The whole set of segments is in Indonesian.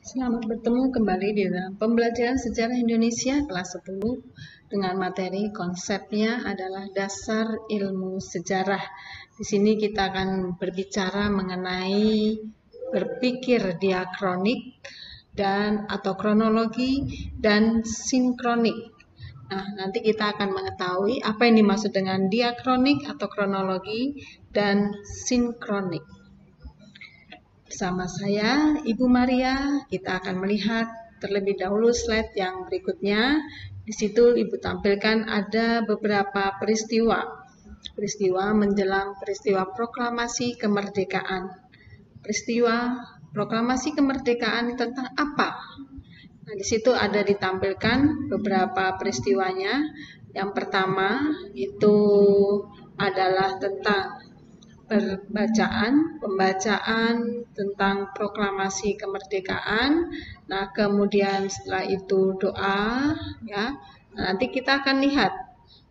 Selamat bertemu kembali di dalam pembelajaran sejarah Indonesia kelas 10 dengan materi konsepnya adalah dasar ilmu sejarah. Di sini kita akan berbicara mengenai berpikir diakronik dan atau kronologi dan sinkronik. Nah, nanti kita akan mengetahui apa yang dimaksud dengan diakronik atau kronologi dan sinkronik. Bersama saya, Ibu Maria, kita akan melihat terlebih dahulu slide yang berikutnya. Di situ Ibu tampilkan ada beberapa peristiwa. Peristiwa menjelang peristiwa proklamasi kemerdekaan. Peristiwa proklamasi kemerdekaan tentang apa? Nah, di situ ada ditampilkan beberapa peristiwanya. Yang pertama itu adalah tentang pembacaan tentang proklamasi kemerdekaan. Nah, kemudian setelah itu doa, ya. Nah, nanti kita akan lihat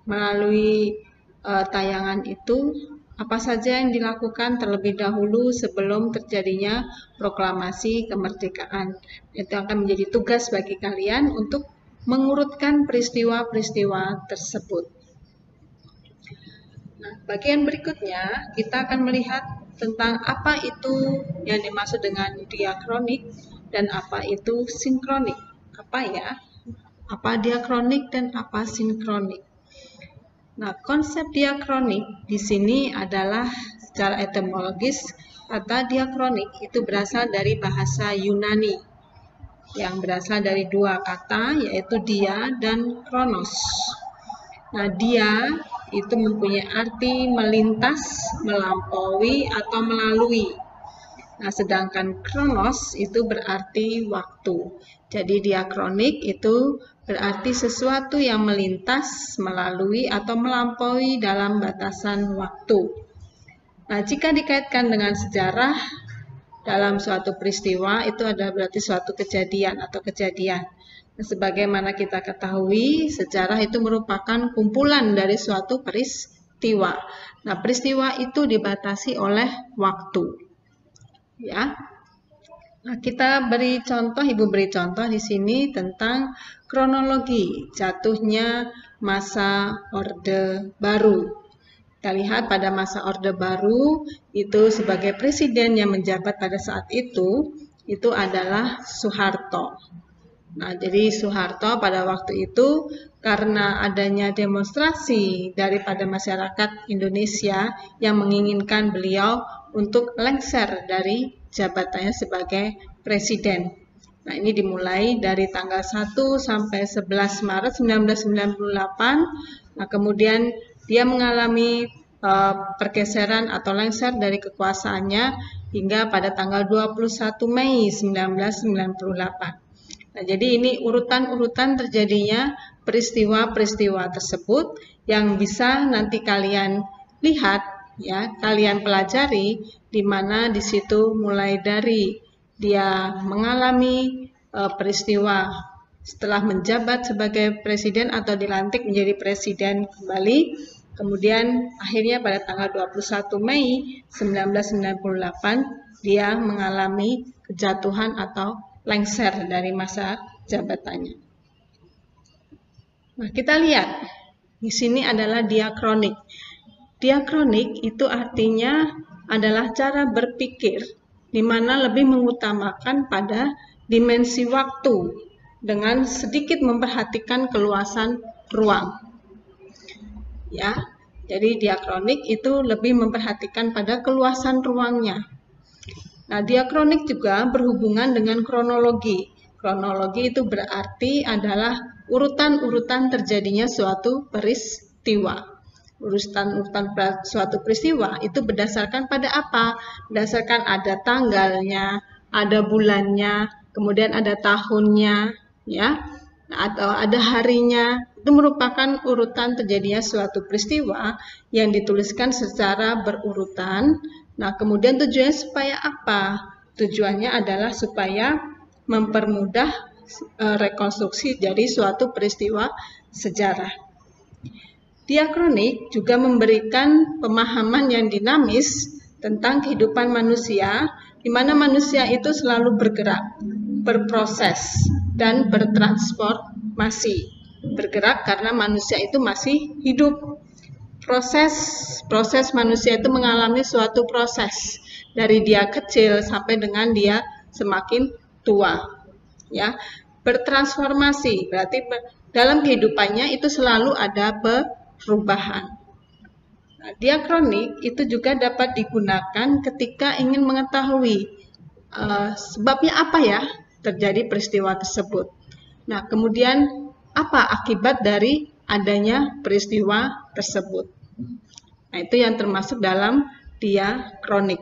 melalui tayangan itu apa saja yang dilakukan terlebih dahulu sebelum terjadinya proklamasi kemerdekaan. Itu akan menjadi tugas bagi kalian untuk mengurutkan peristiwa-peristiwa tersebut. Nah, bagian berikutnya kita akan melihat tentang apa itu yang dimaksud dengan diakronik dan apa itu sinkronik. Apa ya? Apa diakronik dan apa sinkronik? Nah, konsep diakronik di sini adalah secara etimologis kata diakronik itu berasal dari bahasa Yunani yang berasal dari dua kata yaitu dia dan kronos. Nah, dia itu mempunyai arti melintas, melampaui, atau melalui. Nah, sedangkan kronos itu berarti waktu. Jadi diakronik itu berarti sesuatu yang melintas, melalui, atau melampaui dalam batasan waktu. Nah, jika dikaitkan dengan sejarah dalam suatu peristiwa, itu adalah berarti suatu kejadian atau kejadian. Nah, sebagaimana kita ketahui, sejarah itu merupakan kumpulan dari suatu peristiwa. Nah, peristiwa itu dibatasi oleh waktu. Ya. Nah, kita beri contoh, Ibu beri contoh di sini tentang kronologi jatuhnya masa Orde Baru. Kita lihat pada masa Orde Baru itu sebagai presiden yang menjabat pada saat itu adalah Soeharto. Nah, jadi Soeharto pada waktu itu karena adanya demonstrasi daripada masyarakat Indonesia yang menginginkan beliau untuk lengser dari jabatannya sebagai presiden. Nah, ini dimulai dari tanggal 1 sampai 11 Maret 1998. Nah, kemudian dia mengalami pergeseran atau lengser dari kekuasaannya hingga pada tanggal 21 Mei 1998. Nah, jadi ini urutan-urutan terjadinya peristiwa-peristiwa tersebut yang bisa nanti kalian lihat, ya, kalian pelajari, di mana di situ mulai dari dia mengalami peristiwa setelah menjabat sebagai presiden atau dilantik menjadi presiden kembali, kemudian akhirnya pada tanggal 21 Mei 1998 dia mengalami kejatuhan atau lengser dari masa jabatannya. Nah, kita lihat di sini adalah diakronik. Diakronik itu artinya adalah cara berpikir di mana lebih mengutamakan pada dimensi waktu dengan sedikit memperhatikan keluasan ruang. Ya, jadi diakronik itu lebih memperhatikan pada keluasan ruangnya. Nah, diakronik juga berhubungan dengan kronologi. Kronologi itu berarti adalah urutan-urutan terjadinya suatu peristiwa. Urutan-urutan suatu peristiwa itu berdasarkan pada apa? Berdasarkan ada tanggalnya, ada bulannya, kemudian ada tahunnya, ya, atau ada harinya. Itu merupakan urutan terjadinya suatu peristiwa yang dituliskan secara berurutan. Nah, kemudian tujuannya supaya apa? Tujuannya adalah supaya mempermudah rekonstruksi dari suatu peristiwa sejarah. Diakronik juga memberikan pemahaman yang dinamis tentang kehidupan manusia, di mana manusia itu selalu bergerak. berproses dan bertransformasi. Bergerak karena manusia itu masih hidup. Proses manusia itu mengalami suatu proses dari dia kecil sampai dengan dia semakin tua. Ya, bertransformasi berarti dalam kehidupannya itu selalu ada perubahan. Nah, diakronik itu juga dapat digunakan ketika ingin mengetahui sebabnya apa ya terjadi peristiwa tersebut. Nah, kemudian apa akibat dari adanya peristiwa tersebut. Nah, itu yang termasuk dalam diakronik.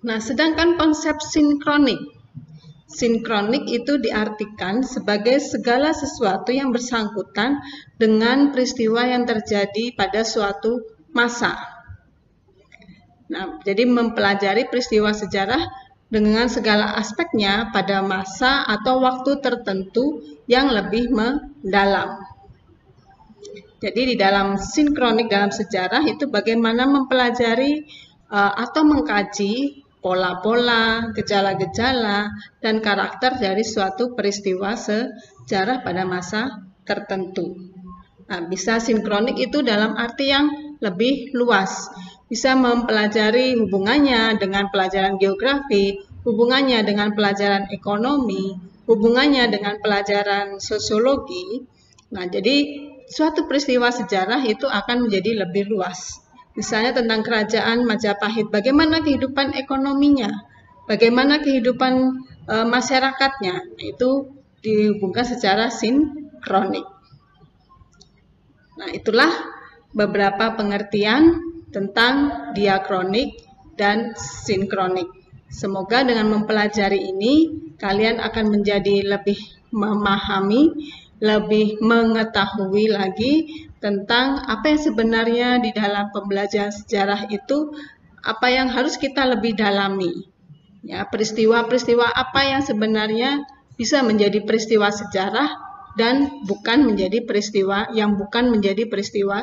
Nah, sedangkan konsep sinkronik. Sinkronik itu diartikan sebagai segala sesuatu yang bersangkutan dengan peristiwa yang terjadi pada suatu masa. Nah, jadi mempelajari peristiwa sejarah dengan segala aspeknya pada masa atau waktu tertentu yang lebih mendalam. Jadi di dalam sinkronik dalam sejarah itu bagaimana mempelajari atau mengkaji pola-pola, gejala-gejala, dan karakter dari suatu peristiwa sejarah pada masa tertentu. Nah, bisa sinkronik itu dalam arti yang lebih luas. Bisa mempelajari hubungannya dengan pelajaran geografi, hubungannya dengan pelajaran ekonomi, hubungannya dengan pelajaran sosiologi. Nah, jadi suatu peristiwa sejarah itu akan menjadi lebih luas. Misalnya tentang kerajaan Majapahit, bagaimana kehidupan ekonominya, bagaimana kehidupan masyarakatnya, itu dihubungkan secara sinkronik. Nah, itulah beberapa pengertian tentang diakronik dan sinkronik. Semoga dengan mempelajari ini, kalian akan menjadi lebih memahami, lebih mengetahui lagi tentang apa yang sebenarnya di dalam pembelajaran sejarah itu, apa yang harus kita lebih dalami. Ya, peristiwa-peristiwa apa yang sebenarnya bisa menjadi peristiwa sejarah dan bukan menjadi peristiwa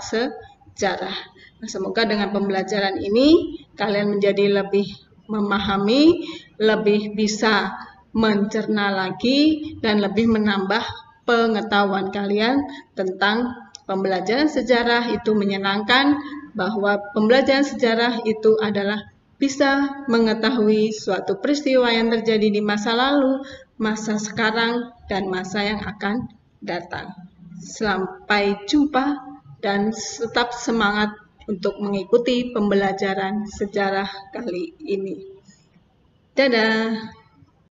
sejarah. Nah, semoga dengan pembelajaran ini kalian menjadi lebih memahami, lebih bisa mencerna lagi, dan lebih menambah pengetahuan kalian tentang pembelajaran sejarah. Itu menyenangkan bahwa pembelajaran sejarah itu adalah bisa mengetahui suatu peristiwa yang terjadi di masa lalu, masa sekarang, dan masa yang akan datang. Sampai jumpa dan tetap semangat untuk mengikuti pembelajaran sejarah kali ini. Dadah!